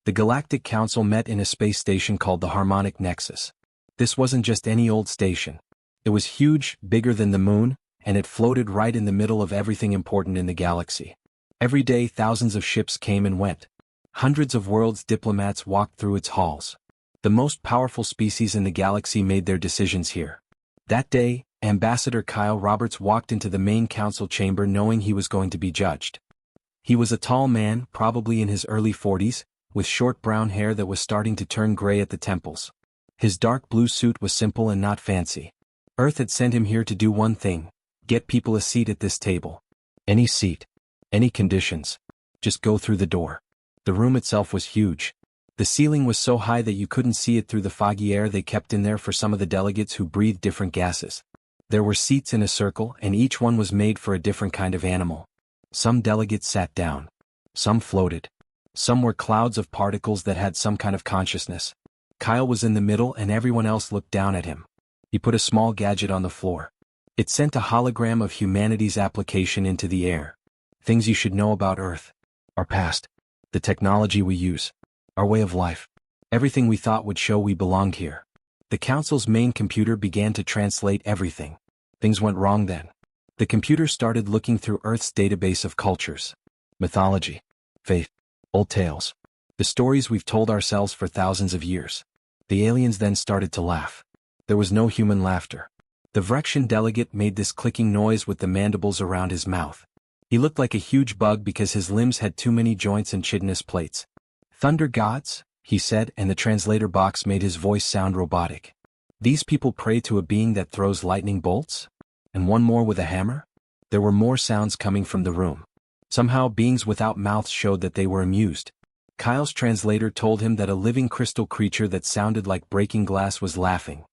The Galactic Council met in a space station called the Harmonic Nexus. This wasn't just any old station. It was huge, bigger than the moon, and it floated right in the middle of everything important in the galaxy. Every day thousands of ships came and went. Hundreds of worlds' diplomats walked through its halls. The most powerful species in the galaxy made their decisions here. That day, Ambassador Kyle Roberts walked into the main council chamber knowing he was going to be judged. He was a tall man, probably in his early 40s, with short brown hair that was starting to turn gray at the temples. His dark blue suit was simple and not fancy. Earth had sent him here to do one thing: get people a seat at this table. Any seat. Any conditions. Just go through the door. The room itself was huge. The ceiling was so high that you couldn't see it through the foggy air they kept in there for some of the delegates who breathed different gases. There were seats in a circle, and each one was made for a different kind of animal. Some delegates sat down. Some floated. Some were clouds of particles that had some kind of consciousness. Kyle was in the middle and everyone else looked down at him. He put a small gadget on the floor. It sent a hologram of humanity's application into the air. Things you should know about Earth. Our past. The technology we use. Our way of life. Everything we thought would show we belonged here. The council's main computer began to translate everything. Things went wrong then. The computer started looking through Earth's database of cultures. Mythology. Faith. Old tales. The stories we've told ourselves for thousands of years. The aliens then started to laugh. There was no human laughter. The Vrexian delegate made this clicking noise with the mandibles around his mouth. He looked like a huge bug because his limbs had too many joints and chitinous plates. Thunder gods, he said, and the translator box made his voice sound robotic. These people pray to a being that throws lightning bolts? And one more with a hammer? There were more sounds coming from the room. Somehow beings without mouths showed that they were amused. Kyle's translator told him that a living crystal creature that sounded like breaking glass was laughing.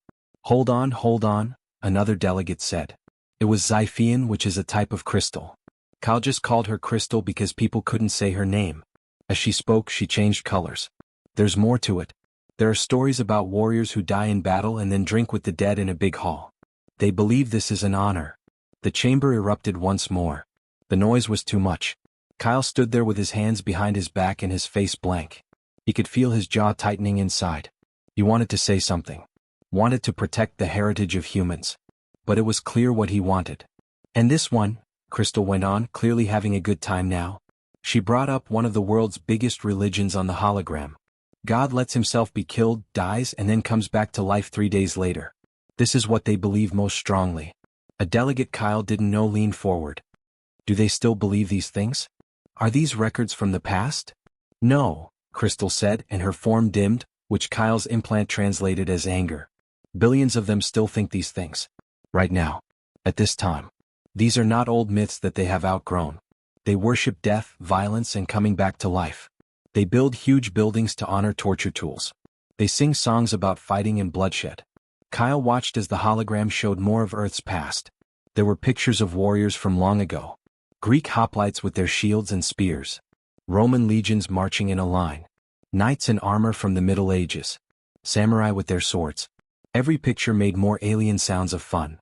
Hold on, another delegate said. It was Xiphian, which is a type of crystal. Kyle just called her Crystal because people couldn't say her name. As she spoke, she changed colors. There's more to it. There are stories about warriors who die in battle and then drink with the dead in a big hall. They believe this is an honor. The chamber erupted once more. The noise was too much. Kyle stood there with his hands behind his back and his face blank. He could feel his jaw tightening inside. He wanted to say something. Wanted to protect the heritage of humans. But it was clear what he wanted. And this one, Crystal went on, clearly having a good time now. She brought up one of the world's biggest religions on the hologram. God lets himself be killed, dies, and then comes back to life 3 days later. This is what they believe most strongly. A delegate Kyle didn't know leaned forward. Do they still believe these things? Are these records from the past? No, Crystal said, and her form dimmed, which Kyle's implant translated as anger. Billions of them still think these things. Right now. At this time. These are not old myths that they have outgrown. They worship death, violence, and coming back to life. They build huge buildings to honor torture tools. They sing songs about fighting and bloodshed. Kyle watched as the hologram showed more of Earth's past. There were pictures of warriors from long ago. Greek hoplites with their shields and spears. Roman legions marching in a line. Knights in armor from the Middle Ages. Samurai with their swords. Every picture made more alien sounds of fun.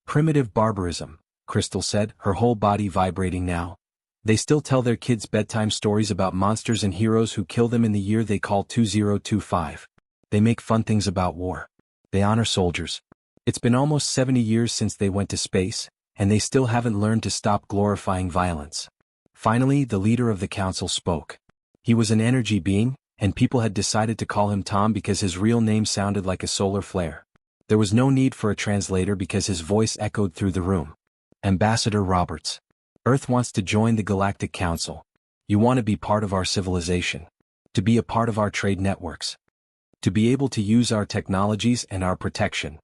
Primitive barbarism, Crystal said, her whole body vibrating now. They still tell their kids bedtime stories about monsters and heroes who kill them in the year they call 2025. They make fun things about war. They honor soldiers. It's been almost 70 years since they went to space, and they still haven't learned to stop glorifying violence. Finally, the leader of the council spoke. He was an energy being, and people had decided to call him Tom because his real name sounded like a solar flare. There was no need for a translator because his voice echoed through the room. Ambassador Roberts. Earth wants to join the Galactic Council. You want to be part of our civilization. To be a part of our trade networks. To be able to use our technologies and our protection.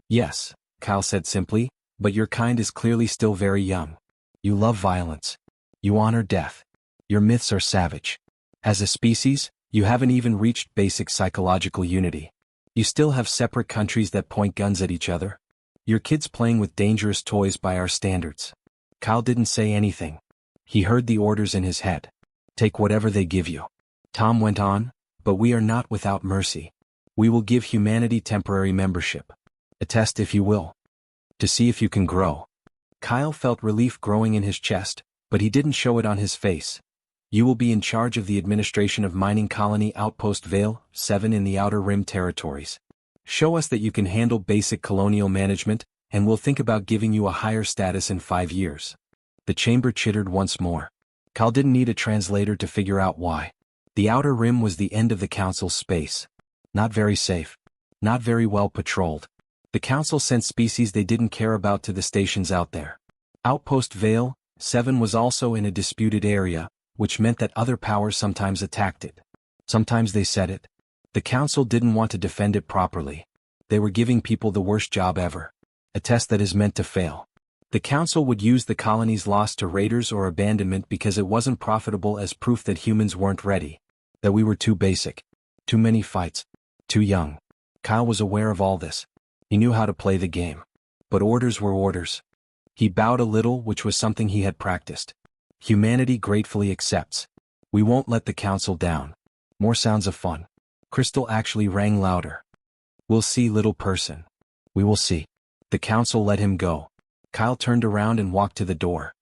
Yes, Kyle said simply, but your kind is clearly still very young. You love violence. You honor death. Your myths are savage. As a species, you haven't even reached basic psychological unity. You still have separate countries that point guns at each other. Your kids playing with dangerous toys by our standards. Kyle didn't say anything. He heard the orders in his head. Take whatever they give you. Tom went on, but we are not without mercy. We will give humanity temporary membership. A test if you will. To see if you can grow. Kyle felt relief growing in his chest, but he didn't show it on his face. You will be in charge of the administration of mining colony Outpost Vale 7 in the Outer Rim territories. Show us that you can handle basic colonial management, and we'll think about giving you a higher status in 5 years. The chamber chittered once more. Cal didn't need a translator to figure out why. The Outer Rim was the end of the Council's space. Not very safe. Not very well patrolled. The Council sent species they didn't care about to the stations out there. Outpost Vale 7 was also in a disputed area, which meant that other powers sometimes attacked it. Sometimes they said it. The Council didn't want to defend it properly. They were giving people the worst job ever. A test that is meant to fail. The Council would use the colony's loss to raiders or abandonment because it wasn't profitable as proof that humans weren't ready. That we were too basic. Too many fights. Too young. Kyle was aware of all this. He knew how to play the game. But orders were orders. He bowed a little, which was something he had practiced. Humanity gratefully accepts. We won't let the Council down. More sounds of fun. Crystal actually rang louder. We'll see, little person. We will see. The Council let him go. Kyle turned around and walked to the door.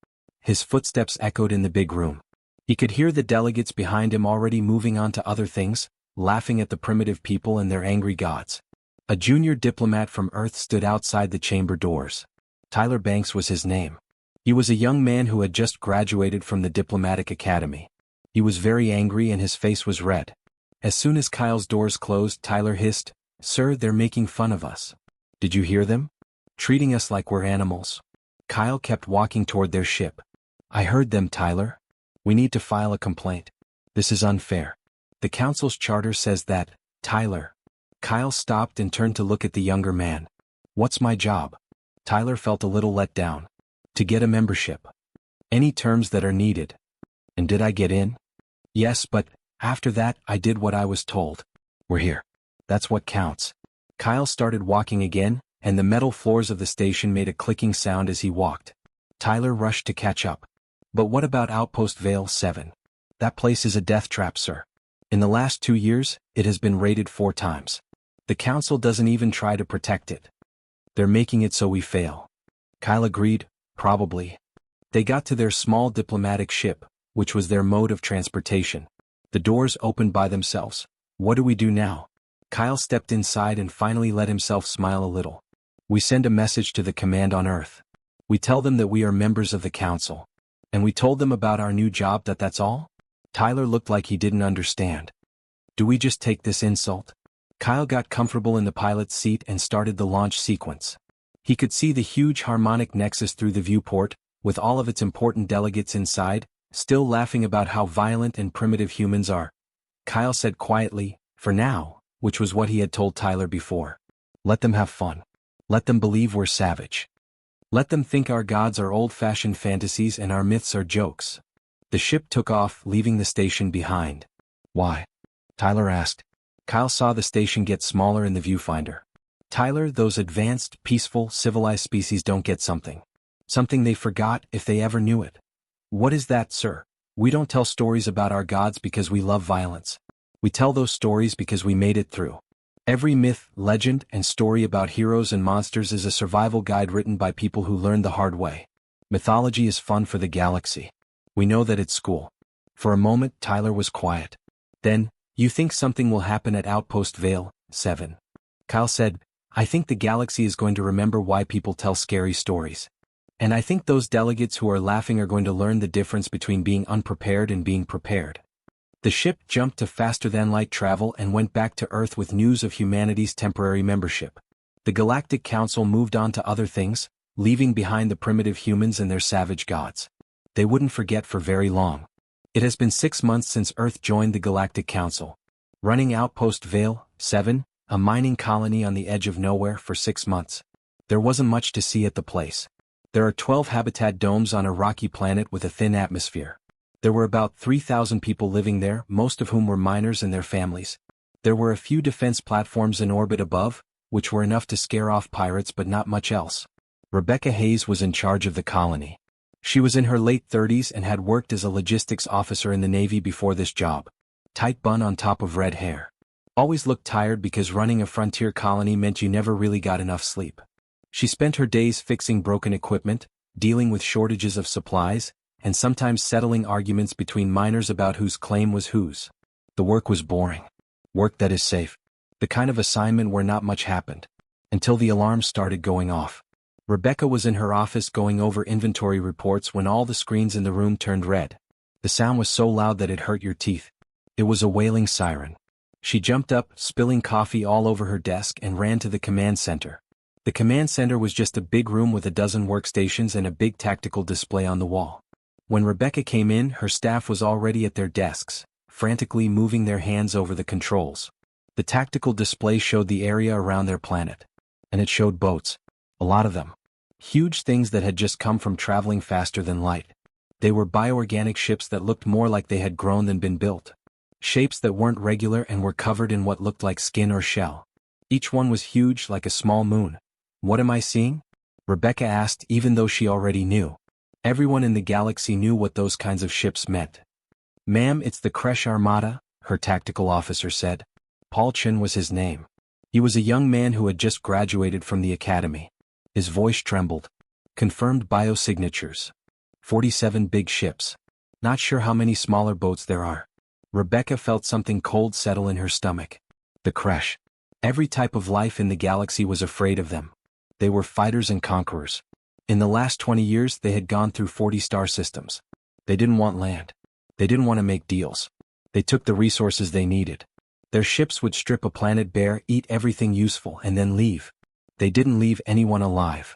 His footsteps echoed in the big room. He could hear the delegates behind him already moving on to other things, laughing at the primitive people and their angry gods. A junior diplomat from Earth stood outside the chamber doors. Tyler Banks was his name. He was a young man who had just graduated from the diplomatic academy. He was very angry and his face was red. As soon as Kyle's doors closed, Tyler hissed, "Sir, they're making fun of us. Did you hear them? Treating us like we're animals." Kyle kept walking toward their ship. "I heard them, Tyler. We need to file a complaint. This is unfair. The Council's charter says that, Tyler." Kyle stopped and turned to look at the younger man. "What's my job?" Tyler felt a little let down. "To get a membership. Any terms that are needed." "And did I get in?" "Yes, but after that, I did what I was told. We're here. That's what counts." Kyle started walking again, and the metal floors of the station made a clicking sound as he walked. Tyler rushed to catch up. "But what about Outpost Vale 7? That place is a death trap, sir. In the last 2 years, it has been raided 4 times. The Council doesn't even try to protect it. They're making it so we fail." Kyle agreed, "Probably." They got to their small diplomatic ship, which was their mode of transportation. The doors opened by themselves. "What do we do now?" Kyle stepped inside and finally let himself smile a little. "We send a message to the command on Earth. We tell them that we are members of the Council. And we told them about our new job, that's all?" Tyler looked like he didn't understand. "Do we just take this insult?" Kyle got comfortable in the pilot's seat and started the launch sequence. He could see the huge harmonic nexus through the viewport, with all of its important delegates inside, still laughing about how violent and primitive humans are. Kyle said quietly, "For now," which was what he had told Tyler before. "Let them have fun. Let them believe we're savage. Let them think our gods are old-fashioned fantasies and our myths are jokes." The ship took off, leaving the station behind. "Why?" Tyler asked. Kyle saw the station get smaller in the viewfinder. "Tyler, those advanced, peaceful, civilized species don't get something. Something they forgot if they ever knew it." "What is that, sir?" "We don't tell stories about our gods because we love violence. We tell those stories because we made it through. Every myth, legend, and story about heroes and monsters is a survival guide written by people who learned the hard way. Mythology is fun for the galaxy. We know that at school." For a moment, Tyler was quiet. Then, "You think something will happen at Outpost Vale 7? Kyle said, "I think the galaxy is going to remember why people tell scary stories. And I think those delegates who are laughing are going to learn the difference between being unprepared and being prepared." The ship jumped to faster-than-light travel and went back to Earth with news of humanity's temporary membership. The Galactic Council moved on to other things, leaving behind the primitive humans and their savage gods. They wouldn't forget for very long. It has been 6 months since Earth joined the Galactic Council. Running Outpost Vale 7, a mining colony on the edge of nowhere, for 6 months. There wasn't much to see at the place. There are 12 habitat domes on a rocky planet with a thin atmosphere. There were about 3,000 people living there, most of whom were miners and their families. There were a few defense platforms in orbit above, which were enough to scare off pirates but not much else. Rebecca Hayes was in charge of the colony. She was in her late 30s and had worked as a logistics officer in the Navy before this job. Tight bun on top of red hair. Always looked tired because running a frontier colony meant you never really got enough sleep. She spent her days fixing broken equipment, dealing with shortages of supplies, and sometimes settling arguments between miners about whose claim was whose. The work was boring. Work that is safe. The kind of assignment where not much happened. Until the alarms started going off. Rebecca was in her office going over inventory reports when all the screens in the room turned red. The sound was so loud that it hurt your teeth. It was a wailing siren. She jumped up, spilling coffee all over her desk, and ran to the command center. The command center was just a big room with a dozen workstations and a big tactical display on the wall. When Rebecca came in, her staff was already at their desks, frantically moving their hands over the controls. The tactical display showed the area around their planet. And it showed boats. A lot of them. Huge things that had just come from traveling faster than light. They were bioorganic ships that looked more like they had grown than been built. Shapes that weren't regular and were covered in what looked like skin or shell. Each one was huge, like a small moon. What am I seeing? Rebecca asked, even though she already knew. Everyone in the galaxy knew what those kinds of ships meant. Ma'am, it's the Kresh Armada, her tactical officer said. Paul Chen was his name. He was a young man who had just graduated from the academy. His voice trembled. Confirmed biosignatures. 47 big ships. Not sure how many smaller boats there are. Rebecca felt something cold settle in her stomach. The Kresh. Every type of life in the galaxy was afraid of them. They were fighters and conquerors. In the last 20 years they had gone through 40 star systems. They didn't want land. They didn't want to make deals. They took the resources they needed. Their ships would strip a planet bare, eat everything useful, and then leave. They didn't leave anyone alive.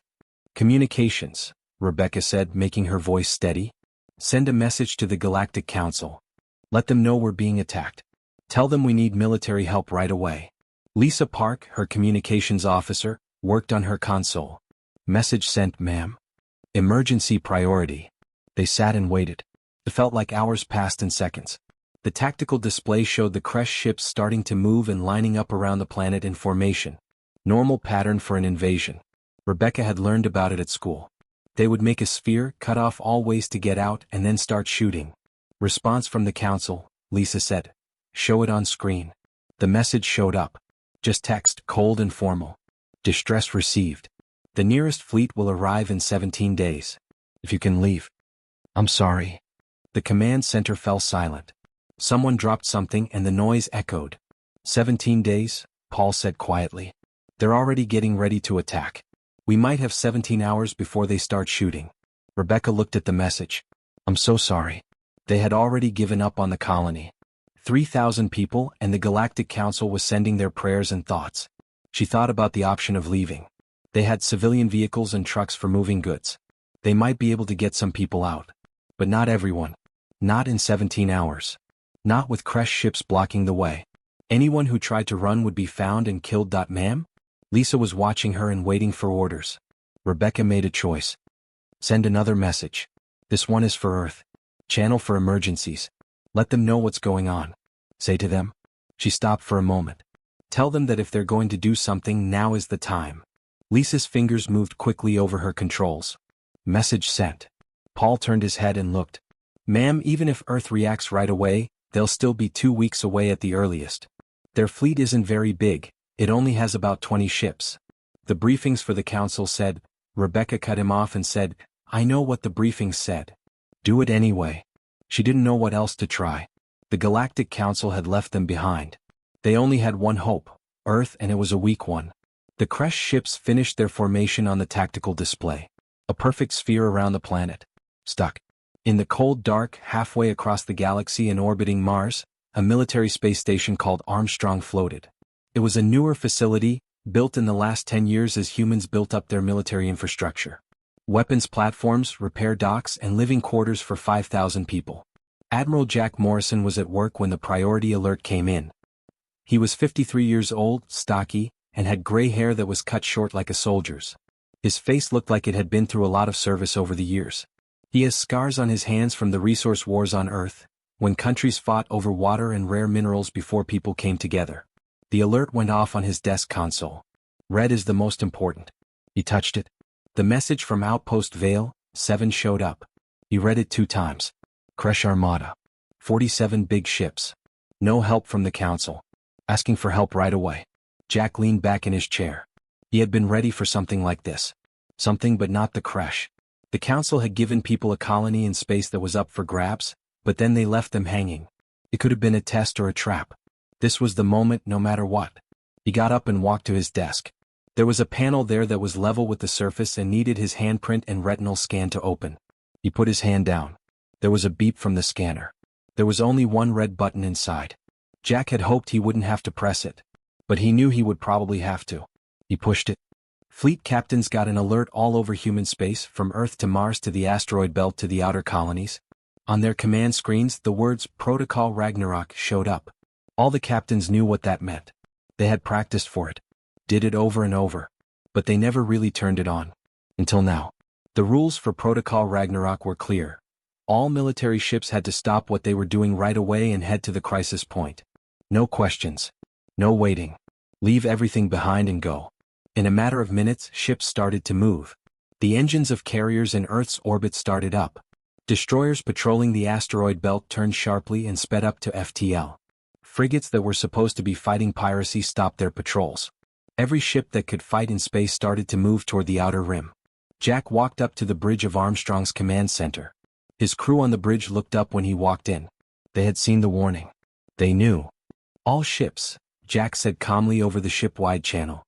Communications, Rebecca said, making her voice steady. Send a message to the Galactic Council. Let them know we're being attacked. Tell them we need military help right away. Lisa Park, her communications officer, worked on her console. Message sent, ma'am. Emergency priority. They sat and waited. It felt like hours passed in seconds. The tactical display showed the Kresh ships starting to move and lining up around the planet in formation. Normal pattern for an invasion. Rebecca had learned about it at school. They would make a sphere, cut off all ways to get out, and then start shooting. Response from the council, Lisa said. Show it on screen. The message showed up. Just text, cold and formal. Distress received. The nearest fleet will arrive in 17 days. If you can leave. I'm sorry. The command center fell silent. Someone dropped something and the noise echoed. 17 days, Paul said quietly. They're already getting ready to attack. We might have 17 hours before they start shooting. Rebecca looked at the message. I'm so sorry. They had already given up on the colony. 3,000 people, and the Galactic Council was sending their prayers and thoughts. She thought about the option of leaving. They had civilian vehicles and trucks for moving goods. They might be able to get some people out. But not everyone. Not in 17 hours. Not with Kresh ships blocking the way. Anyone who tried to run would be found and killed. Ma'am? Lisa was watching her and waiting for orders. Rebecca made a choice. Send another message. This one is for Earth. Channel for emergencies. Let them know what's going on. Say to them. She stopped for a moment. Tell them that if they're going to do something, now is the time. Lisa's fingers moved quickly over her controls. Message sent. Paul turned his head and looked. Ma'am, even if Earth reacts right away, they'll still be 2 weeks away at the earliest. Their fleet isn't very big, it only has about 20 ships. The briefings for the council said. Rebecca cut him off and said, I know what the briefings said. Do it anyway. She didn't know what else to try. The Galactic Council had left them behind. They only had one hope, Earth, and it was a weak one. The Kresh ships finished their formation on the tactical display. A perfect sphere around the planet. Stuck. In the cold dark, halfway across the galaxy and orbiting Mars, a military space station called Armstrong floated. It was a newer facility, built in the last 10 years as humans built up their military infrastructure. Weapons platforms, repair docks, and living quarters for 5,000 people. Admiral Jack Morrison was at work when the priority alert came in. He was 53 years old, stocky, and had gray hair that was cut short like a soldier's. His face looked like it had been through a lot of service over the years. He has scars on his hands from the resource wars on Earth, when countries fought over water and rare minerals before people came together. The alert went off on his desk console. Red is the most important. He touched it. The message from Outpost Vale, 7 showed up. He read it 2 times. Kresh Armada. 47 big ships. No help from the council. Asking for help right away. Jack leaned back in his chair. He had been ready for something like this. Something but not the Kresh. The council had given people a colony in space that was up for grabs, but then they left them hanging. It could have been a test or a trap. This was the moment no matter what. He got up and walked to his desk. There was a panel there that was level with the surface and needed his handprint and retinal scan to open. He put his hand down. There was a beep from the scanner. There was only one red button inside. Jack had hoped he wouldn't have to press it, but he knew he would probably have to. He pushed it. Fleet captains got an alert all over human space, from Earth to Mars to the asteroid belt to the outer colonies. On their command screens, the words Protocol Ragnarok showed up. All the captains knew what that meant. They had practiced for it, did it over and over, but they never really turned it on. Until now. The rules for Protocol Ragnarok were clear. All military ships had to stop what they were doing right away and head to the crisis point. No questions. No waiting. Leave everything behind and go. In a matter of minutes, ships started to move. The engines of carriers in Earth's orbit started up. Destroyers patrolling the asteroid belt turned sharply and sped up to FTL. Frigates that were supposed to be fighting piracy stopped their patrols. Every ship that could fight in space started to move toward the outer rim. Jack walked up to the bridge of Armstrong's command center. His crew on the bridge looked up when he walked in. They had seen the warning. They knew. All ships, Jack said calmly over the ship-wide channel.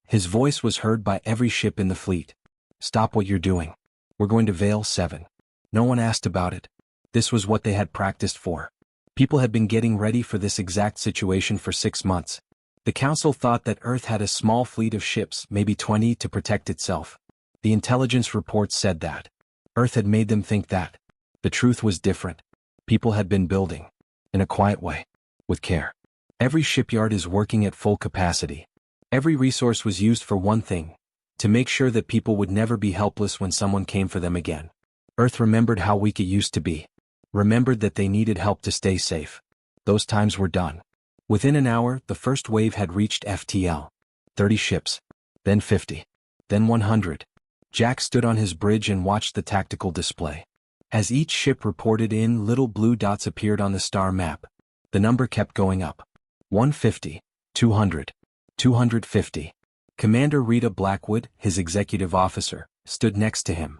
His voice was heard by every ship in the fleet. Stop what you're doing. We're going to Vale 7. No one asked about it. This was what they had practiced for. People had been getting ready for this exact situation for 6 months. The Council thought that Earth had a small fleet of ships, maybe 20, to protect itself. The intelligence reports said that. Earth had made them think that. The truth was different. People had been building. In a quiet way. With care. Every shipyard is working at full capacity. Every resource was used for one thing. To make sure that people would never be helpless when someone came for them again. Earth remembered how weak it used to be. Remembered that they needed help to stay safe. Those times were done. Within an hour, the first wave had reached FTL. 30 ships. Then 50. Then 100. Jack stood on his bridge and watched the tactical display. As each ship reported in, little blue dots appeared on the star map. The number kept going up. 150. 200. 250. Commander Rita Blackwood, his executive officer, stood next to him.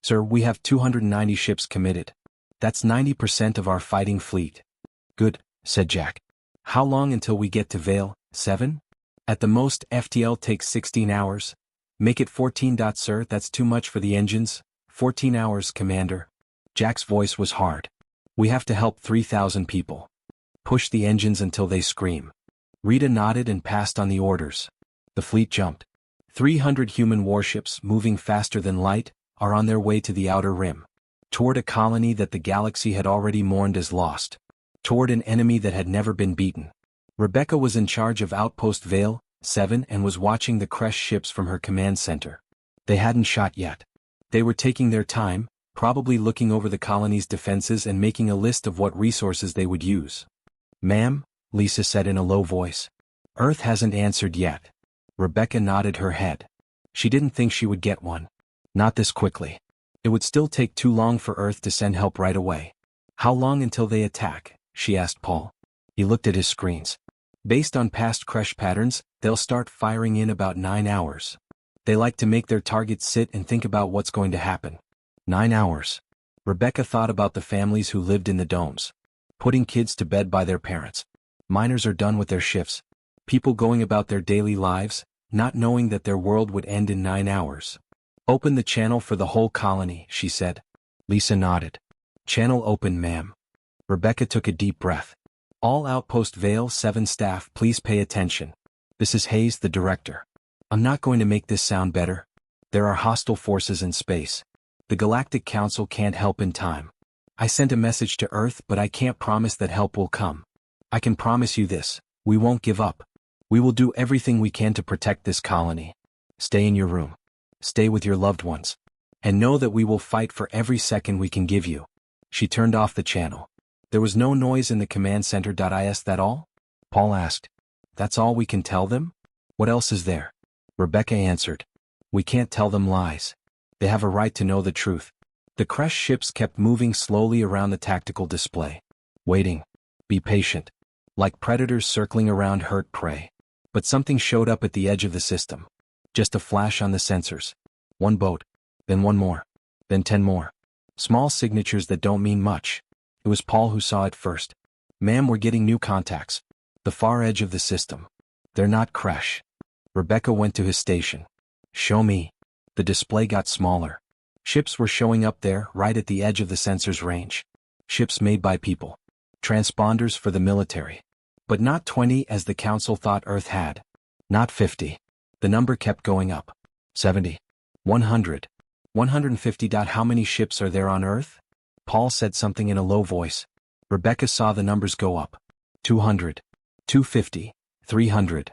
Sir, we have 290 ships committed. That's 90% of our fighting fleet. Good, said Jack. How long until we get to Vale 7? At the most, FTL takes 16 hours. Make it 14. Sir, that's too much for the engines. 14 hours, Commander. Jack's voice was hard. We have to help 3,000 people. Push the engines until they scream. Rita nodded and passed on the orders. The fleet jumped. 300 human warships, moving faster than light, are on their way to the outer rim. Toward a colony that the galaxy had already mourned as lost. Toward an enemy that had never been beaten. Rebecca was in charge of Outpost Vale 7 and was watching the crash ships from her command center. They hadn't shot yet. They were taking their time, probably looking over the colony's defenses and making a list of what resources they would use. Ma'am, Lisa said in a low voice. Earth hasn't answered yet. Rebecca nodded her head. She didn't think she would get one. Not this quickly. It would still take too long for Earth to send help right away. How long until they attack? She asked Paul. He looked at his screens. Based on past crash patterns, they'll start firing in about 9 hours. They like to make their targets sit and think about what's going to happen. 9 hours. Rebecca thought about the families who lived in the domes. Putting kids to bed by their parents. Miners are done with their shifts. People going about their daily lives, not knowing that their world would end in 9 hours. Open the channel for the whole colony, she said. Lisa nodded. Channel open, ma'am. Rebecca took a deep breath. All Outpost Vale 7 staff, please pay attention. This is Hayes, the director. I'm not going to make this sound better. There are hostile forces in space. The Galactic Council can't help in time. I sent a message to Earth, but I can't promise that help will come. I can promise you this, we won't give up. We will do everything we can to protect this colony. Stay in your room. Stay with your loved ones. And know that we will fight for every second we can give you. She turned off the channel. There was no noise in the command center. Is that all? Paul asked. That's all we can tell them? What else is there? Rebecca answered. We can't tell them lies. They have a right to know the truth. The crash ships kept moving slowly around the tactical display. Waiting. Be patient. Like predators circling around hurt prey. But something showed up at the edge of the system. Just a flash on the sensors. One boat. Then one more. Then 10 more. Small signatures that don't mean much. It was Paul who saw it first. "Ma'am, we're getting new contacts. The far edge of the system. They're not crash." Rebecca went to his station. "Show me." The display got smaller. Ships were showing up there, right at the edge of the sensor's range. Ships made by people. Transponders for the military. But not 20 as the council thought Earth had. Not 50. The number kept going up. 70. 100. 150. How many ships are there on Earth? Paul said something in a low voice. Rebecca saw the numbers go up. 200. 250. 300.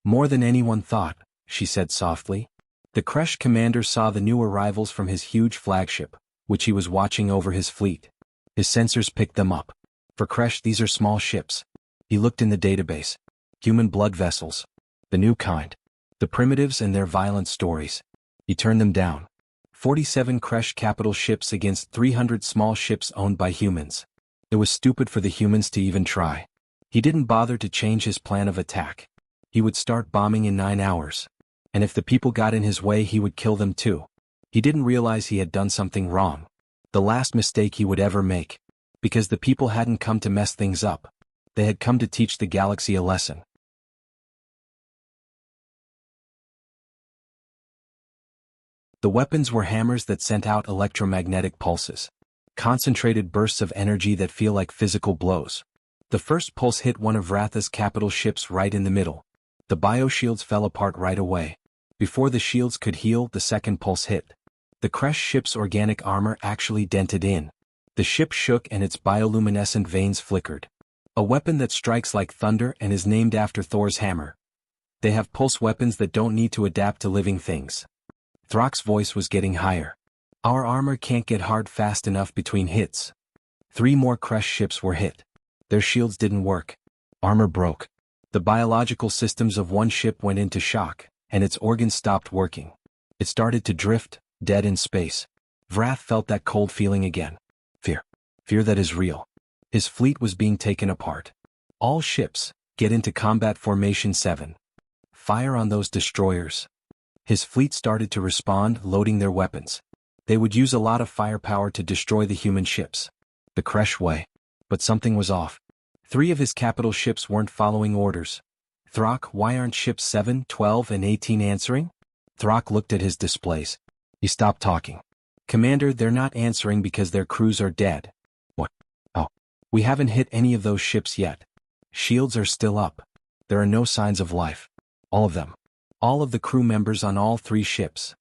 More than anyone thought, she said softly. The Kresh commander saw the new arrivals from his huge flagship, which he was watching over his fleet. His sensors picked them up. For Kresh, these are small ships. He looked in the database. Human blood vessels. The new kind. The primitives and their violent stories. He turned them down. 47 Kresh capital ships against 300 small ships owned by humans. It was stupid for the humans to even try. He didn't bother to change his plan of attack. He would start bombing in 9 hours. And if the people got in his way, he would kill them too. He didn't realize he had done something wrong. The last mistake he would ever make. Because the people hadn't come to mess things up. They had come to teach the galaxy a lesson. The weapons were hammers that sent out electromagnetic pulses. Concentrated bursts of energy that feel like physical blows. The first pulse hit one of Ratha's capital ships right in the middle. The bioshields fell apart right away. Before the shields could heal, the second pulse hit. The Kresh ship's organic armor actually dented in. The ship shook and its bioluminescent veins flickered. A weapon that strikes like thunder and is named after Thor's hammer. They have pulse weapons that don't need to adapt to living things. Throck's voice was getting higher. Our armor can't get hard fast enough between hits. 3 more Kresh ships were hit. Their shields didn't work. Armor broke. The biological systems of one ship went into shock, and its organs stopped working. It started to drift, dead in space. Vrath felt that cold feeling again. Fear. Fear that is real. His fleet was being taken apart. All ships, get into combat formation 7. Fire on those destroyers. His fleet started to respond, loading their weapons. They would use a lot of firepower to destroy the human ships. The Kresh way. But something was off. 3 of his capital ships weren't following orders. Throck, why aren't ships 7, 12, and 18 answering? Throck looked at his displays. He stopped talking. Commander, they're not answering because their crews are dead. What? Oh. We haven't hit any of those ships yet. Shields are still up. There are no signs of life. All of them. All of the crew members on all 3 ships.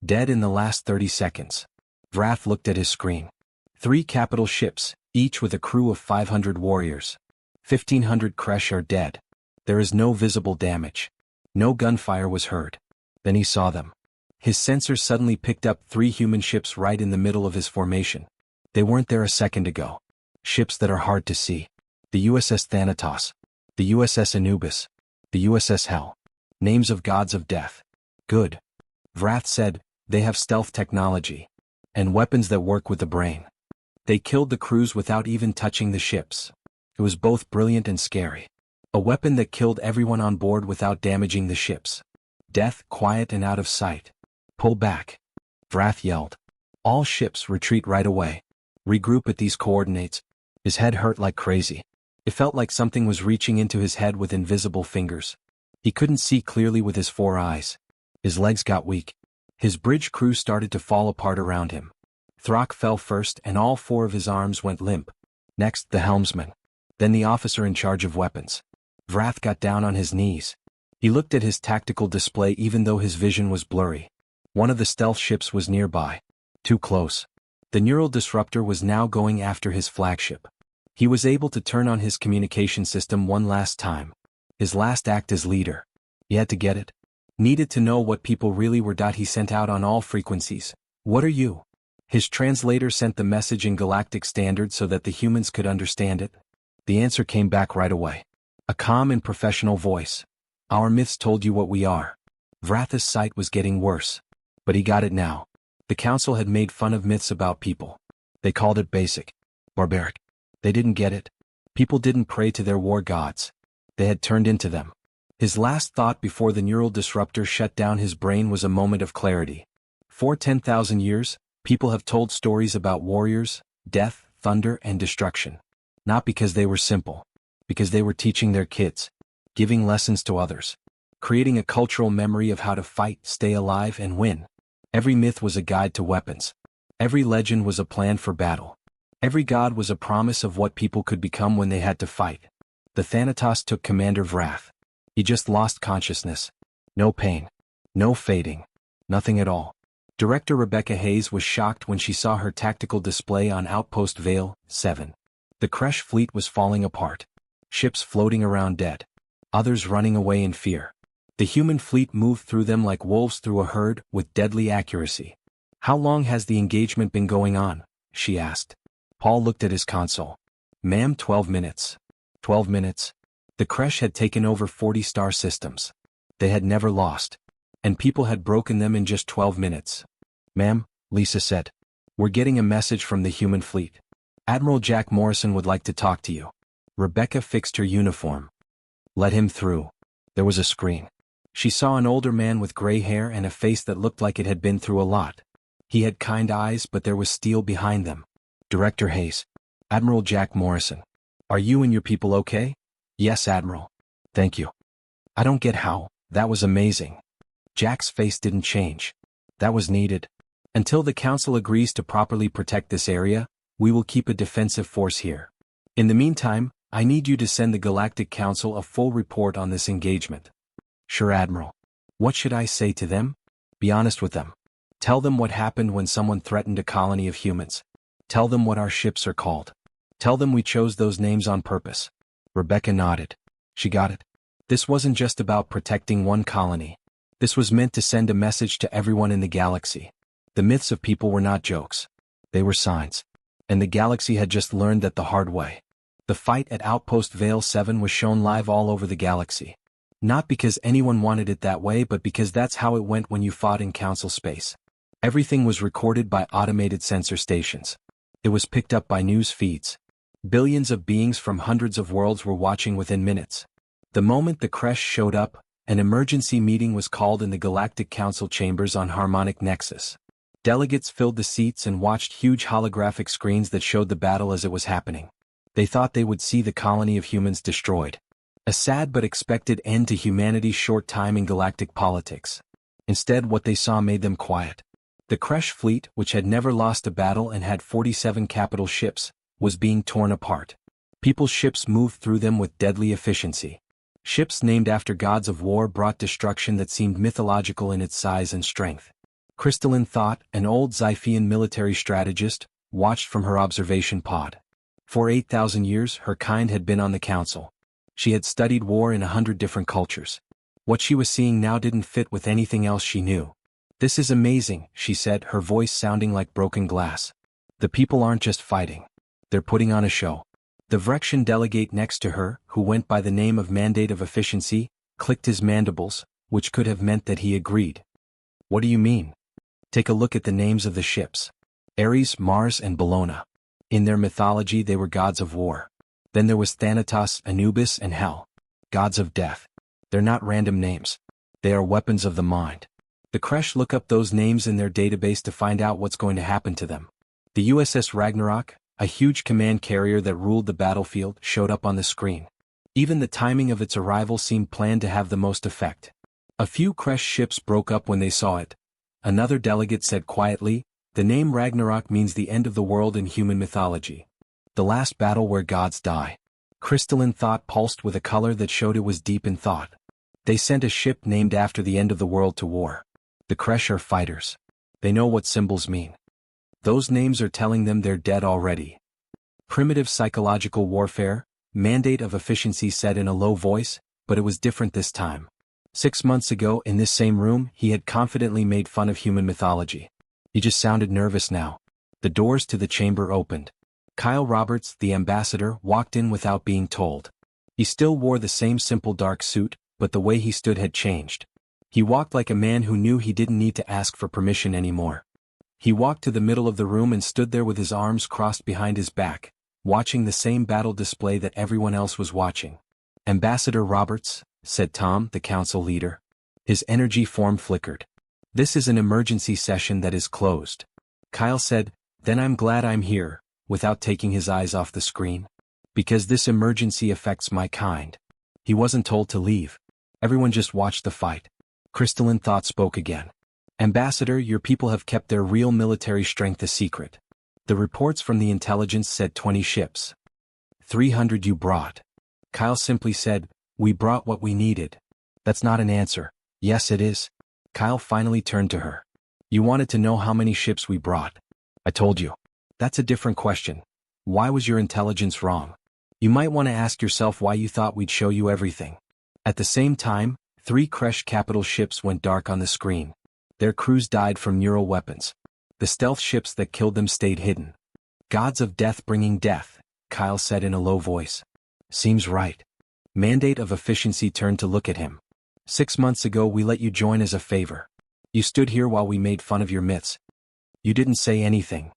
Dead in the last 30 seconds. Vrath looked at his screen. 3 capital ships, each with a crew of 500 warriors. 1,500 Kresh are dead. There is no visible damage. No gunfire was heard. Then he saw them. His sensors suddenly picked up 3 human ships right in the middle of his formation. They weren't there a second ago. Ships that are hard to see. The USS Thanatos. The USS Anubis. The USS Hell. Names of gods of death. Good. Vrath said, they have stealth technology. And weapons that work with the brain. They killed the crews without even touching the ships. It was both brilliant and scary. A weapon that killed everyone on board without damaging the ships. Death, quiet and out of sight. Pull back. Vrath yelled. All ships retreat right away. Regroup at these coordinates. His head hurt like crazy. It felt like something was reaching into his head with invisible fingers. He couldn't see clearly with his 4 eyes. His legs got weak. His bridge crew started to fall apart around him. Throck fell first and all 4 of his arms went limp. Next, the helmsman. Then the officer in charge of weapons. Vrath got down on his knees. He looked at his tactical display even though his vision was blurry. One of the stealth ships was nearby. Too close. The neural disruptor was now going after his flagship. He was able to turn on his communication system one last time. His last act as leader. He had to get it. Needed to know what people really were. He sent out on all frequencies. What are you? His translator sent the message in Galactic Standard so that the humans could understand it. The answer came back right away. A calm and professional voice. Our myths told you what we are. Vrath's sight was getting worse. But he got it now. The council had made fun of myths about people. They called it basic. Barbaric. They didn't get it. People didn't pray to their war gods. They had turned into them. His last thought before the neural disruptor shut down his brain was a moment of clarity. For 10,000 years, People have told stories about warriors, death, thunder, and destruction. Not because they were simple. Because they were teaching their kids. Giving lessons to others. Creating a cultural memory of how to fight, stay alive, and win. Every myth was a guide to weapons. Every legend was a plan for battle. Every god was a promise of what people could become when they had to fight. The Thanatos took Commander Vrath. He just lost consciousness. No pain. No fading. Nothing at all. Director Rebecca Hayes was shocked when she saw her tactical display on Outpost Vale 7. The Kresh fleet was falling apart. Ships floating around dead. Others running away in fear. The human fleet moved through them like wolves through a herd, with deadly accuracy. "How long has the engagement been going on?" she asked. Paul looked at his console. "Ma'am, 12 minutes. 12 minutes. The Kresh had taken over 40 star systems. They had never lost. And people had broken them in just 12 minutes. "Ma'am," Lisa said. "We're getting a message from the human fleet. Admiral Jack Morrison would like to talk to you." Rebecca fixed her uniform. "Let him through." There was a screen. She saw an older man with gray hair and a face that looked like it had been through a lot. He had kind eyes, but there was steel behind them. "Director Hayes. Admiral Jack Morrison. Are you and your people okay?" "Yes, Admiral. Thank you." "I don't get how. That was amazing." Jack's face didn't change. "That was needed. Until the Council agrees to properly protect this area, we will keep a defensive force here. In the meantime, I need you to send the Galactic Council a full report on this engagement." "Sure, Admiral." "What should I say to them?" "Be honest with them. Tell them what happened when someone threatened a colony of humans. Tell them what our ships are called. Tell them we chose those names on purpose." Rebecca nodded. She got it. This wasn't just about protecting one colony. This was meant to send a message to everyone in the galaxy. The myths of people were not jokes. They were signs. And the galaxy had just learned that the hard way. The fight at Outpost Vale 7 was shown live all over the galaxy. Not because anyone wanted it that way, but because that's how it went when you fought in Council space. Everything was recorded by automated sensor stations. It was picked up by news feeds. Billions of beings from hundreds of worlds were watching within minutes. The moment the Kresh showed up, an emergency meeting was called in the Galactic Council chambers on Harmonic Nexus. Delegates filled the seats and watched huge holographic screens that showed the battle as it was happening. They thought they would see the colony of humans destroyed. A sad but expected end to humanity's short time in galactic politics. Instead, what they saw made them quiet. The Kresh fleet, which had never lost a battle and had 47 capital ships, was being torn apart. People's ships moved through them with deadly efficiency. Ships named after gods of war brought destruction that seemed mythological in its size and strength. Crystalline Thought, an old Xiphian military strategist, watched from her observation pod. For 8,000 years, her kind had been on the Council. She had studied war in 100 different cultures. What she was seeing now didn't fit with anything else she knew. "This is amazing," she said, her voice sounding like broken glass. "The people aren't just fighting. They're putting on a show." The Vrexian delegate next to her, who went by the name of Mandate of Efficiency, clicked his mandibles, which could have meant that he agreed. "What do you mean?" "Take a look at the names of the ships. Ares, Mars, and Bellona. In their mythology they were gods of war. Then there was Thanatos, Anubis, and Hell. Gods of death. They're not random names. They are weapons of the mind. The Kresh look up those names in their database to find out what's going to happen to them." The USS Ragnarok, a huge command carrier that ruled the battlefield, showed up on the screen. Even the timing of its arrival seemed planned to have the most effect. A few Kresh ships broke up when they saw it. Another delegate said quietly, "The name Ragnarok means the end of the world in human mythology. The last battle where gods die." Crystalline Thought pulsed with a color that showed it was deep in thought. "They sent a ship named after the end of the world to war. The Kresh are fighters. They know what symbols mean. Those names are telling them they're dead already." "Primitive psychological warfare," Mandate of Efficiency said in a low voice, but it was different this time. 6 months ago, in this same room, he had confidently made fun of human mythology. He just sounded nervous now. The doors to the chamber opened. Kyle Roberts, the ambassador, walked in without being told. He still wore the same simple dark suit, but the way he stood had changed. He walked like a man who knew he didn't need to ask for permission anymore. He walked to the middle of the room and stood there with his arms crossed behind his back, watching the same battle display that everyone else was watching. "Ambassador Roberts," said Tom, the council leader. His energy form flickered. "This is an emergency session that is closed. Kyle said, "Then I'm glad I'm here," without taking his eyes off the screen. "Because this emergency affects my kind." He wasn't told to leave. Everyone just watched the fight. Crystalline thought spoke again. "Ambassador, your people have kept their real military strength a secret. The reports from the intelligence said 20 ships. 300 you brought." Kyle simply said, "We brought what we needed." "That's not an answer." "Yes it is." Kyle finally turned to her. "You wanted to know how many ships we brought. I told you." "That's a different question. Why was your intelligence wrong? You might want to ask yourself why you thought we'd show you everything." At the same time, 3 Kresh capital ships went dark on the screen. Their crews died from neural weapons. The stealth ships that killed them stayed hidden. "Gods of death bringing death," Kyle said in a low voice. "Seems right." Mandate of Efficiency turned to look at him. 6 months ago we let you join as a favor. You stood here while we made fun of your myths. You didn't say anything."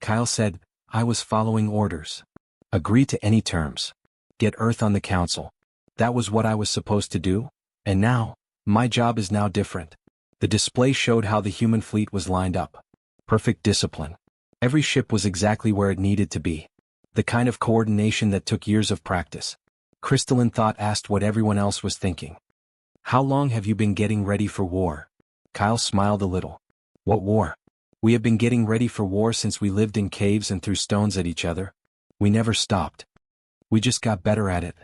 Kyle said, "I was following orders. Agree to any terms. Get Earth on the council. That was what I was supposed to do, and now, my job is now different." The display showed how the human fleet was lined up. Perfect discipline. Every ship was exactly where it needed to be. The kind of coordination that took years of practice. Crystalline Thought asked what everyone else was thinking. "How long have you been getting ready for war?" Kyle smiled a little. "What war?" "We have been getting ready for war since we lived in caves and threw stones at each other. We never stopped. We just got better at it."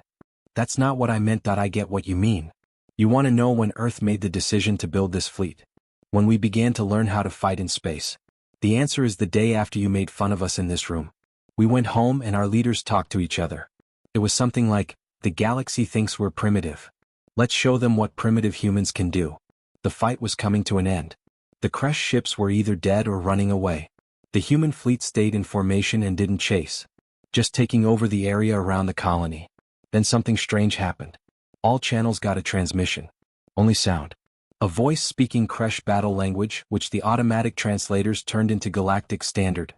"That's not what I meant. I get what you mean. You want to know when Earth made the decision to build this fleet? When we began to learn how to fight in space. The answer is the day after you made fun of us in this room. We went home and our leaders talked to each other. It was something like, the galaxy thinks we're primitive. Let's show them what primitive humans can do." The fight was coming to an end. The Kresh ships were either dead or running away. The human fleet stayed in formation and didn't chase. Just taking over the area around the colony. Then something strange happened. All channels got a transmission. Only sound. A voice speaking Kresh battle language, which the automatic translators turned into Galactic Standard.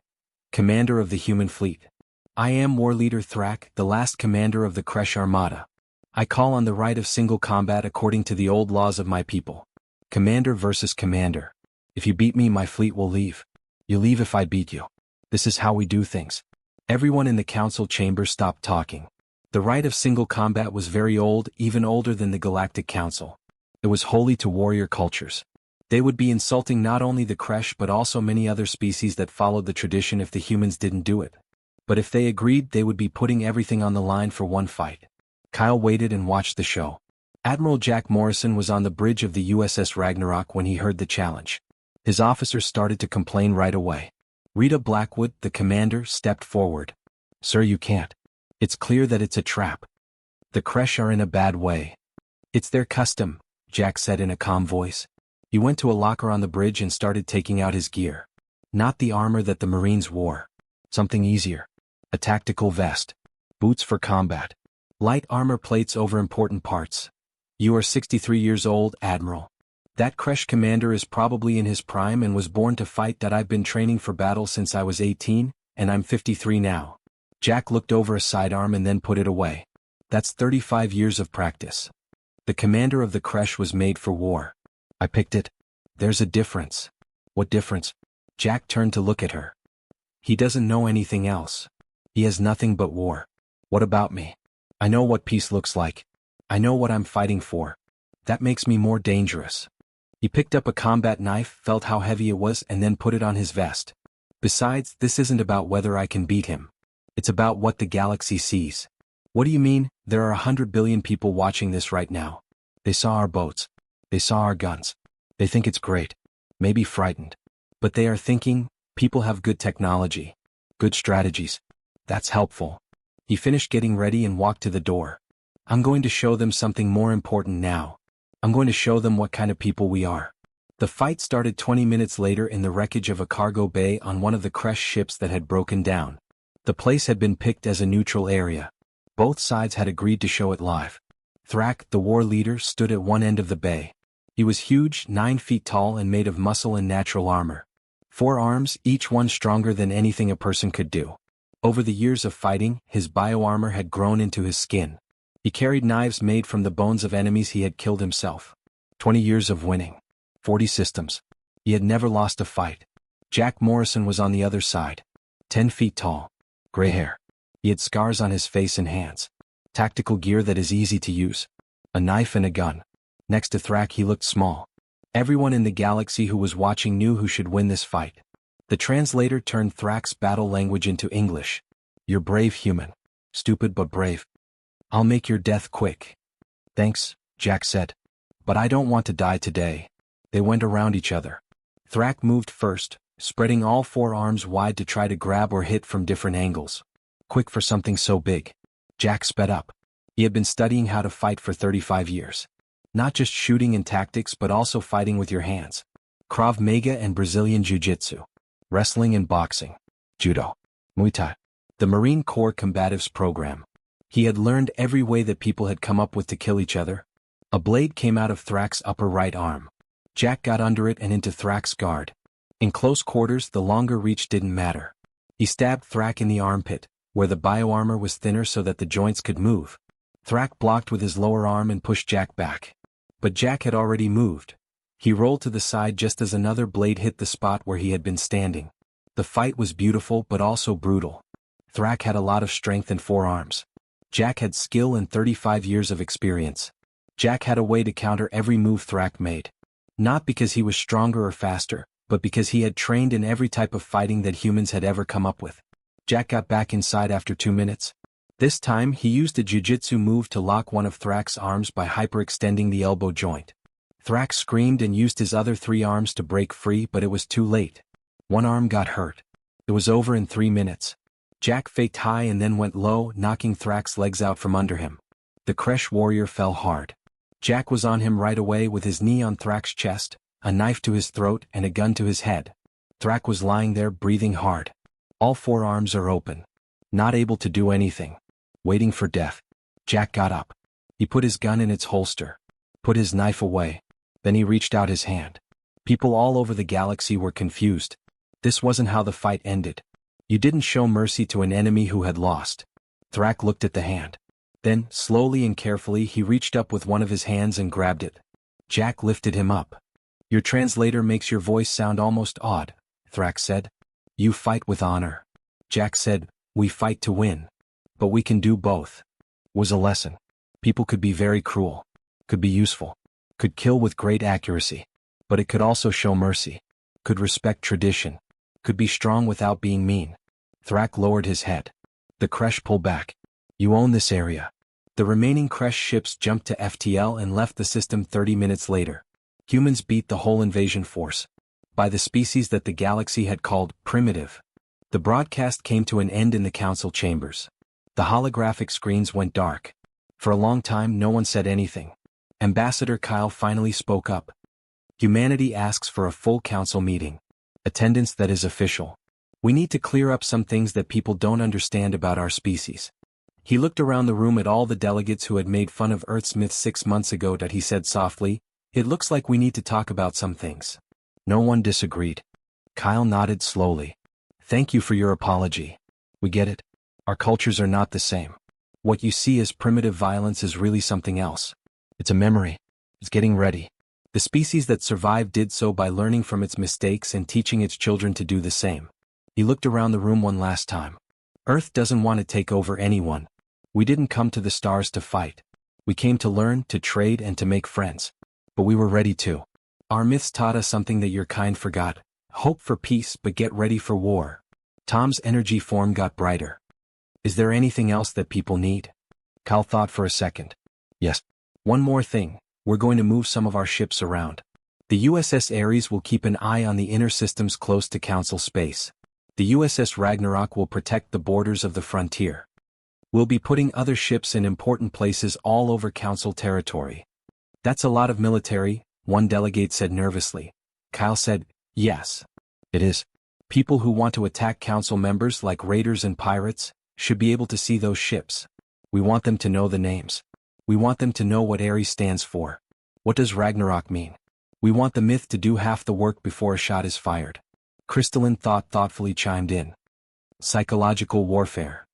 "Commander of the human fleet. I am War Leader Thrak, the last commander of the Kresh Armada. I call on the right of single combat according to the old laws of my people. Commander versus commander. If you beat me, my fleet will leave. You leave if I beat you. This is how we do things." Everyone in the council chamber stopped talking. The right of single combat was very old, even older than the Galactic Council. It was holy to warrior cultures. They would be insulting not only the Kresh but also many other species that followed the tradition if the humans didn't do it. But if they agreed, they would be putting everything on the line for one fight. Kyle waited and watched the show. Admiral Jack Morrison was on the bridge of the USS Ragnarok when he heard the challenge. His officers started to complain right away. Rita Blackwood, the commander, stepped forward. "Sir, you can't. It's clear that it's a trap. The Kresh are in a bad way." "It's their custom," Jack said in a calm voice. He went to a locker on the bridge and started taking out his gear. Not the armor that the Marines wore. Something easier. A tactical vest. Boots for combat. Light armor plates over important parts. "You are 63 years old, Admiral. That Kresh commander is probably in his prime and was born to fight. That I've been training for battle since I was 18, and I'm 53 now." Jack looked over a sidearm and then put it away. "That's 35 years of practice. The commander of the Kresh was made for war. I picked it." "There's a difference." "What difference?" Jack turned to look at her. "He doesn't know anything else. He has nothing but war." "What about me? I know what peace looks like. I know what I'm fighting for. That makes me more dangerous." He picked up a combat knife, felt how heavy it was, and then put it on his vest. "Besides, this isn't about whether I can beat him. It's about what the galaxy sees." "What do you mean? There are 100 billion people watching this right now. They saw our boats. They saw our guns. They think it's great. Maybe frightened. But they are thinking, people have good technology. Good strategies. That's helpful." He finished getting ready and walked to the door. "I'm going to show them something more important now. I'm going to show them what kind of people we are." The fight started 20 minutes later in the wreckage of a cargo bay on one of the Kresh ships that had broken down. The place had been picked as a neutral area. Both sides had agreed to show it live. Thrak, the war leader, stood at one end of the bay. He was huge, 9 feet tall and made of muscle and natural armor. 4 arms, each one stronger than anything a person could do. Over the years of fighting, his bioarmor had grown into his skin. He carried knives made from the bones of enemies he had killed himself. 20 years of winning. 40 systems. He had never lost a fight. Jack Morrison was on the other side. 10 feet tall. Gray hair. He had scars on his face and hands. Tactical gear that is easy to use. A knife and a gun. Next to Thrak he looked small. Everyone in the galaxy who was watching knew who should win this fight. The translator turned Thrak's battle language into English. You're brave, human. Stupid but brave. I'll make your death quick. Thanks, Jack said. But I don't want to die today. They went around each other. Thrak moved first, spreading all 4 arms wide to try to grab or hit from different angles. Quick for something so big. Jack sped up. He had been studying how to fight for 35 years. Not just shooting and tactics but also fighting with your hands. Krav Maga and Brazilian Jiu-Jitsu. Wrestling and boxing. Judo. Muay Thai. The Marine Corps Combatives Program. He had learned every way that people had come up with to kill each other. A blade came out of Thrak's upper right arm. Jack got under it and into Thrak's guard. In close quarters the longer reach didn't matter. He stabbed Thrak in the armpit, where the bioarmor was thinner so that the joints could move. Thrak blocked with his lower arm and pushed Jack back. But Jack had already moved. He rolled to the side just as another blade hit the spot where he had been standing. The fight was beautiful but also brutal. Thrak had a lot of strength and 4 arms. Jack had skill and 35 years of experience. Jack had a way to counter every move Thrak made. Not because he was stronger or faster, but because he had trained in every type of fighting that humans had ever come up with. Jack got back inside after 2 minutes. This time he used a jiu-jitsu move to lock one of Thrak's arms by hyperextending the elbow joint. Thrak screamed and used his other 3 arms to break free, but it was too late. One arm got hurt. It was over in 3 minutes. Jack faked high and then went low, knocking Thrak's legs out from under him. The Kresh warrior fell hard. Jack was on him right away with his knee on Thrak's chest, a knife to his throat and a gun to his head. Thrak was lying there breathing hard. All 4 arms are open. Not able to do anything. Waiting for death. Jack got up. He put his gun in its holster. Put his knife away. Then he reached out his hand. People all over the galaxy were confused. This wasn't how the fight ended. You didn't show mercy to an enemy who had lost. Thrak looked at the hand. Then, slowly and carefully he reached up with one of his hands and grabbed it. Jack lifted him up. Your translator makes your voice sound almost odd, Thrak said. You fight with honor. Jack said, we fight to win. But we can do both. Was a lesson. People could be very cruel. Could be useful. Could kill with great accuracy. But it could also show mercy. Could respect tradition. Could be strong without being mean. Thrak lowered his head. The Kresh pulled back. You own this area. The remaining Kresh ships jumped to FTL and left the system 30 minutes later. Humans beat the whole invasion force. By the species that the galaxy had called primitive. The broadcast came to an end in the council chambers. The holographic screens went dark. For a long time no one said anything. Ambassador Kyle finally spoke up. Humanity asks for a full council meeting. Attendance that is official. We need to clear up some things that people don't understand about our species. He looked around the room at all the delegates who had made fun of Earth's myth 6 months ago that he said softly, it looks like we need to talk about some things. No one disagreed. Kyle nodded slowly. Thank you for your apology. We get it. Our cultures are not the same. What you see as primitive violence is really something else. It's a memory. It's getting ready. The species that survived did so by learning from its mistakes and teaching its children to do the same. He looked around the room one last time. Earth doesn't want to take over anyone. We didn't come to the stars to fight. We came to learn, to trade, and to make friends. But we were ready to. Our myths taught us something that your kind forgot. Hope for peace, but get ready for war. Tom's energy form got brighter. Is there anything else that people need? Kyle thought for a second. Yes. One more thing. We're going to move some of our ships around. The USS Ares will keep an eye on the inner systems close to Council space. The USS Ragnarok will protect the borders of the frontier. We'll be putting other ships in important places all over Council territory. That's a lot of military, one delegate said nervously. Kyle said, yes. It is. People who want to attack Council members like raiders and pirates should be able to see those ships. We want them to know the names. We want them to know what Ares stands for. What does Ragnarok mean? We want the myth to do half the work before a shot is fired. Crystalline thoughtfully chimed in. Psychological warfare.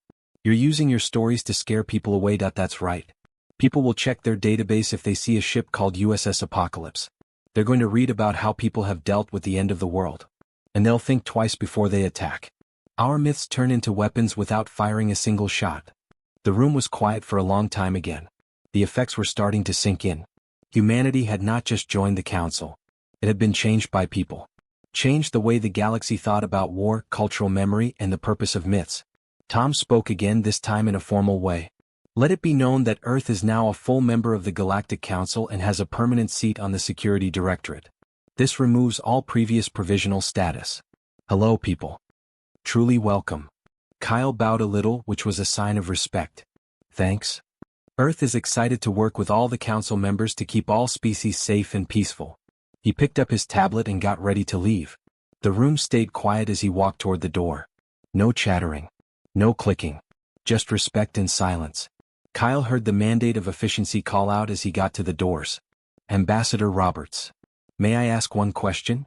You're using your stories to scare people away. That's right. People will check their database if they see a ship called USS Apocalypse. They're going to read about how people have dealt with the end of the world. and they'll think twice before they attack. Our myths turn into weapons without firing a single shot. The room was quiet for a long time again. The effects were starting to sink in. Humanity had not just joined the council. It had been changed by people. Changed the way the galaxy thought about war, cultural memory, and the purpose of myths. Tom spoke again, this time in a formal way. Let it be known that Earth is now a full member of the Galactic Council and has a permanent seat on the Security Directorate. This removes all previous provisional status. Hello, people. Truly welcome. Kyle bowed a little, which was a sign of respect. Thanks. Earth is excited to work with all the council members to keep all species safe and peaceful. He picked up his tablet and got ready to leave. The room stayed quiet as he walked toward the door. No chattering. No clicking. Just respect and silence. Kyle heard the mandate of efficiency call out as he got to the doors. Ambassador Roberts. May I ask one question?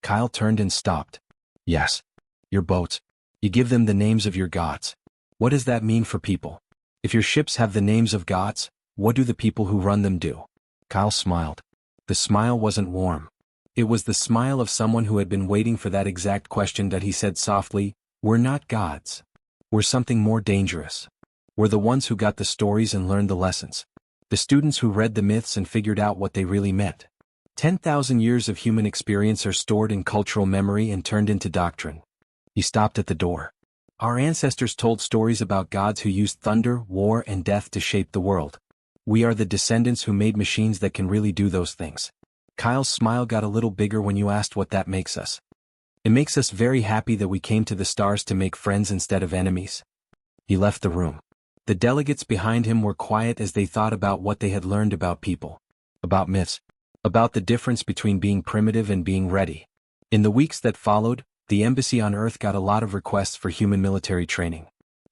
Kyle turned and stopped. Yes. Your boats. You give them the names of your gods. What does that mean for people? If your ships have the names of gods, what do the people who run them do? Kyle smiled. The smile wasn't warm. It was the smile of someone who had been waiting for that exact question that he said softly, "We're not gods. We're something more dangerous. We're the ones who got the stories and learned the lessons. The students who read the myths and figured out what they really meant. 10,000 years of human experience are stored in cultural memory and turned into doctrine." He stopped at the door. Our ancestors told stories about gods who used thunder, war, and death to shape the world. We are the descendants who made machines that can really do those things. Kyle's smile got a little bigger when you asked what that makes us. It makes us very happy that we came to the stars to make friends instead of enemies. He left the room. The delegates behind him were quiet as they thought about what they had learned about people. About myths. About the difference between being primitive and being ready. In the weeks that followed, the embassy on Earth got a lot of requests for human military training.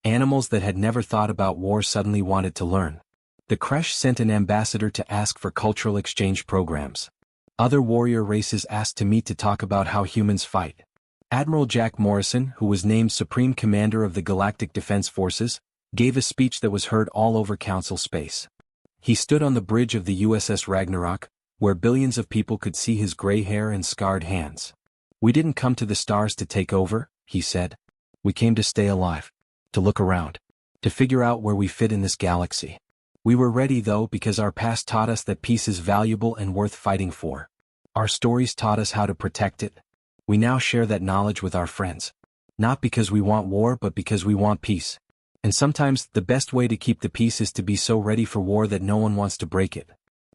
Animals that had never thought about war suddenly wanted to learn. The Kresh sent an ambassador to ask for cultural exchange programs. Other warrior races asked to meet to talk about how humans fight. Admiral Jack Morrison, who was named Supreme Commander of the Galactic Defense Forces, gave a speech that was heard all over Council space. He stood on the bridge of the USS Ragnarok, where billions of people could see his gray hair and scarred hands. "We didn't come to the stars to take over," he said. "We came to stay alive. To look around. To figure out where we fit in this galaxy. We were ready though because our past taught us that peace is valuable and worth fighting for. Our stories taught us how to protect it. We now share that knowledge with our friends. Not because we want war but because we want peace. And sometimes the best way to keep the peace is to be so ready for war that no one wants to break it."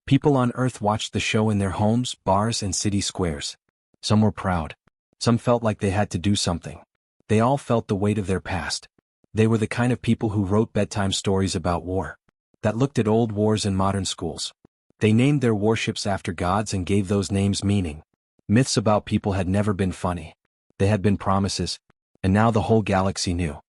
People on Earth watched the show in their homes, bars, and city squares. Some were proud. Some felt like they had to do something. They all felt the weight of their past. They were the kind of people who wrote bedtime stories about war. That looked at old wars in modern schools. They named their warships after gods and gave those names meaning. Myths about people had never been funny. They had been promises. And now the whole galaxy knew.